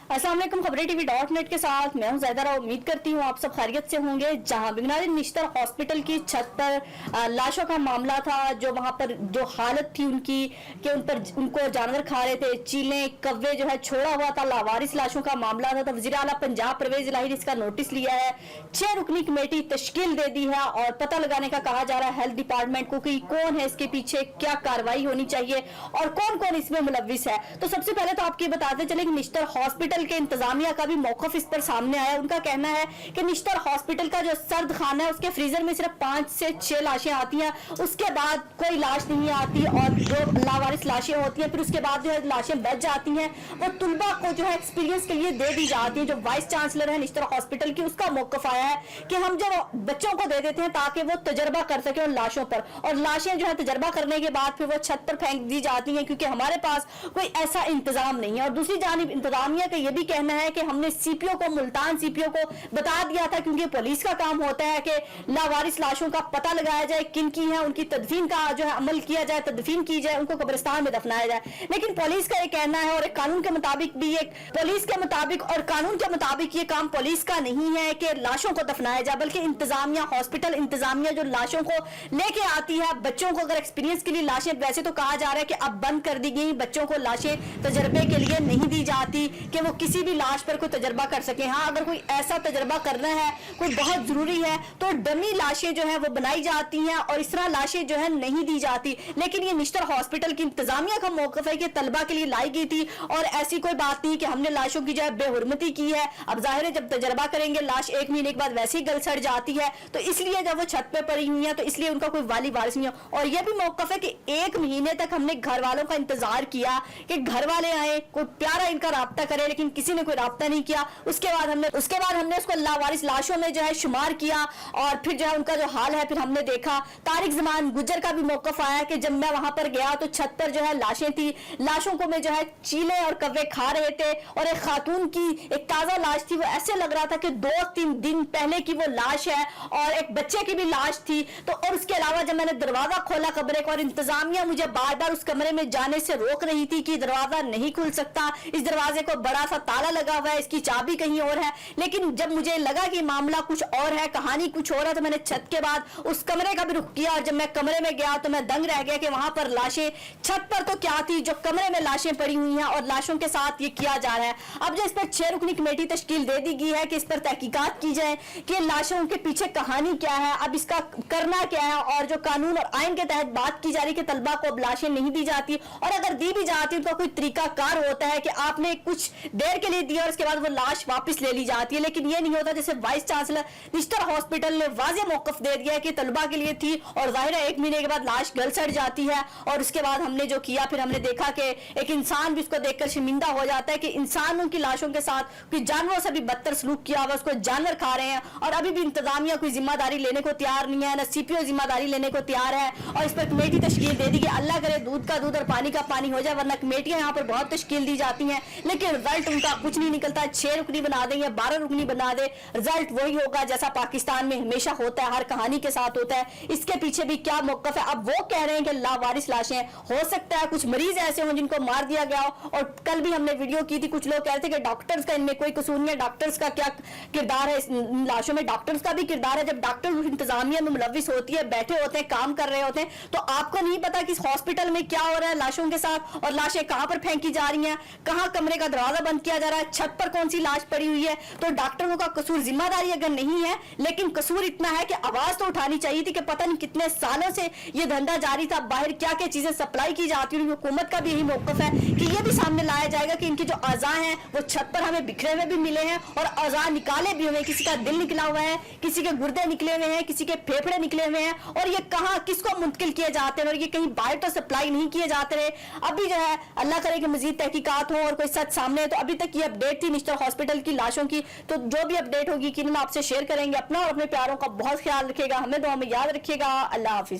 अस्सलाम वालेकुम। खबरें टीवी.नेट के साथ मैं हूं ज़ैदा। उम्मीद करती हूं आप सब खैरियत से होंगे। जहां बिगनारी निश्तर हॉस्पिटल की छत पर लाशों का मामला था, जो वहां पर जो हालत थी उनकी कि उन पर उनको जानवर खा रहे थे, चीले कव्वे जो है छोड़ा हुआ था, लावारिस लाशों का मामला था। तो वज़ीर आला पंजाब परवेज इलाही ने इसका नोटिस लिया है, 6 रुकनी कमेटी तश्कील दे दी है और पता लगाने का कहा जा रहा है हेल्थ डिपार्टमेंट को कि कौन है इसके पीछे, क्या कार्रवाई होनी चाहिए और कौन कौन इसमें मुलव्विस है। तो सबसे पहले तो आपको बताते चले कि निश्तर हॉस्पिटल के इंतजामिया का भी मौकफ इस पर सामने आया। उनका कहना है कि निश्तर हॉस्पिटल का जो सर्द खाना है उसके फ्रीजर में सिर्फ 5 से 6 लाशें आती हैं, उसके बाद कोई लाश नहीं आती और जो लावारिस लाशें होती हैं फिर उसके बाद जो है लाशें बच जाती हैं, वो तुलबा को जो है एक्सपीरियंस के लिए दे दी जाती है। जो वाइस चांसलर है निश्तर हॉस्पिटल की, उसका मौकफ आया है कि हम जो बच्चों को दे देते हैं ताकि वो तजर्बा कर सके उन लाशों पर, और लाशें जो है तजर्बा करने के बाद फिर वो छत पर फेंक दी जाती हैं क्योंकि हमारे पास कोई ऐसा इंतजाम नहीं है। और दूसरी जानिब इंतजामिया का ये भी कहना है कि हमने सीपीओ को, मुल्तान सीपीओ को बता दिया था, क्योंकि पुलिस का काम होता है कि लावारिस लाशों का पता लगाया जाए, किन की है, उनकी तदफीन का जो है अमल किया जाए, तदफीन की जाए, उनको कब्रिस्तान में दफनाया जाए। लेकिन पुलिस का ये कहना है और एक कानून के मुताबिक भी, एक पुलिस के मुताबिक और कानून के मुताबिक ये काम पुलिस का नहीं है कि लाशों को दफनाया जाए, बल्कि इंतजामिया, हॉस्पिटल इंतजामिया जो लाशों को लेके आती है, बच्चों को अगर एक्सपीरियंस के लिए लाशें, वैसे तो कहा जा रहा है कि अब बंद कर दी गई, बच्चों को लाशें तजर्बे के लिए नहीं दी जाती कि वो किसी भी लाश पर कोई तजर्बा कर सके। हाँ, अगर कोई ऐसा तजर्बा करना है, कोई बहुत जरूरी है, तो डमी लाशें जो है वो बनाई जाती हैं और इस तरह लाशें जो है नहीं दी जाती। लेकिन ये निश्तर हॉस्पिटल की इंतजामिया का मौकफ है कि तलबा के लिए लाई गई थी और ऐसी कोई बात नहीं कि हमने लाशों की जो है बेहुरमती की है। अब जाहिर है जब तजर्बा करेंगे लाश 1 महीने के बाद वैसे ही गल सड़ जाती है, तो इसलिए जब वो छत पे पड़ी हुई है तो इसलिए उनका कोई वाली वारिस नहीं है। और यह भी मौकफ है कि 1 महीने तक हमने घर वालों का इंतजार किया कि घर वाले आए, कोई प्यारा इनका राब्ता करे, लेकिन किसी ने कोई राब्ता नहीं किया। उसके बाद हमने उसको लावारिस लाशों में जो है शुमार किया और फिर जो है उनका जो हाल है फिर हमने देखा। तारिक जमान गुजर का भी मौकफ आया कि जब मैं वहां पर गया तो छत पर जो है लाशें थी, लाशों को में जो है चीले और कव्वे खा रहे थे और एक खातून की एक ताजा लाश थी, वो ऐसे लग रहा था कि 2-3 दिन पहले की वो लाश है, और एक बच्चे की भी लाश थी। तो और उसके अलावा जब मैंने दरवाजा खोला कमरे का, और इंतजामिया मुझे बार बार उस कमरे में जाने से रोक रही थी कि दरवाजा नहीं खुल सकता, इस दरवाजे को बड़ा सा ताला लगा हुआ है, इसकी चाबी कहीं और है। लेकिन जब मुझे लगा कि मामला कुछ और है, कहानी कुछ और है, तो मैंने छत के बाद उस कमरे का भी रुख किया। और जब मैं कमरे में गया तो मैं दंग रह गया कि वहां पर लाशें, छत पर तो क्या थी, जो कमरे में लाशें पड़ी हुई हैं और लाशों के साथ ये किया जा रहा है। अब जो इस पर 6 रुकनी कमेटी तश्कील दे दी गई है कि इस पर तहकीकात की जाए कि लाशों के पीछे कहानी क्या है, अब इसका करना क्या है। और जो कानून और आइन के तहत बात की जा रही है कि तलबा को अब लाशें नहीं दी जाती, और अगर दी भी जाती उनका कोई तरीका कार होता है कि आपने कुछ देर के लिए दिया और उसके बाद वो लाश वापस ले ली जाती है। लेकिन ये नहीं होता, जैसे वाइस चांसलर निश्तर हॉस्पिटल ने वाज़े मौकफ दे दिया कि तलबा के लिए थी और जाहिर है 1 महीने के बाद लाश गल सड़ जाती है। और उसके बाद हमने जो किया, फिर हमने देखा कि एक इंसान भी उसको देखकर शर्मिंदा हो जाता है कि इंसानों की लाशों के साथ कोई जानवरों से भी बदतर सलूक किया हुआ, उसको जानवर खा रहे हैं। और अभी भी इंतजामिया कोई जिम्मेदारी लेने को तैयार नहीं है, ना सीपीओ जिम्मेदारी लेने को तैयार है। और इस पर कमेटी तश्कील दे दी कि अल्लाह करे दूध का दूध और पानी का पानी हो जाए, वरना कमेटियां यहाँ पर बहुत तश्कील दी जाती हैं लेकिन रिजल्ट उनका कुछ नहीं निकलता। 6 रुकनी बना देंगे, 12 रुकनी बना दे, रिजल्ट वही होगा जैसा पाकिस्तान में हमेशा होता है, हर कहानी के साथ होता है। इसके पीछे भी क्या मौकफ है? अब वो कह रहे हैं कि लावारिस लाशें, हो सकता है कुछ मरीज ऐसे हों जिनको मार दिया गया हो। और कल भी हमने वीडियो की थी, कुछ लोग कह रहे थे कि डॉक्टर्स का इनमें कोई कसूर नहीं है, डॉक्टर्स का क्या किरदार है इस लाशों में? डॉक्टर्स का भी किरदार है। जब डॉक्टर इंतजामिया में मुलव्विस होती है, बैठे होते हैं, काम कर रहे होते हैं, तो आपको नहीं पता कि इस हॉस्पिटल में क्या हो रहा है लाशों के साथ, और लाशें कहां पर फेंकी जा रही हैं, कहां कमरे का दरवाजा बंद किया जा रहा है, छत पर कौन सी लाश पड़ी हुई है। तो डॉक्टरों का कसूर, जिम्मेदारी अगर नहीं है, लेकिन कसूर इतना है कि आवाज तो उठानी चाहिए थी कि पता नहीं कितने सालों से ये धंधा जारी था, बाहर क्या क्या चीजें सप्लाई की जाती है। हुकूमत का भी यही मौकफ है कि ये भी सामने लाया जाएगा कि इनके जो अज़ा हैं वो छत पर हमें बिखरे हुए भी मिले हैं और अज़ा निकाले भी हुए, किसी का दिल निकला हुआ है, किसी के गुर्दे निकले हुए हैं, किसी के फेफड़े निकले हुए हैं, और ये कहां किसको मुंतकिल किए जाते हैं, और ये कहीं बाहर तो सप्लाई नहीं किए जाते रहे। अभी जो है अल्लाह करे कि मजीद तहकीकात हो और कोई सच सामने है। तो अभी तक ये अपडेट थी निश्तर हॉस्पिटल की लाशों की, तो जो भी अपडेट होगी कि हम आपसे शेयर करेंगे। अपना और अपने प्यारों का बहुत ख्याल रखिएगा, हमें दुआ में याद रखिएगा। अल्लाह हाफिज।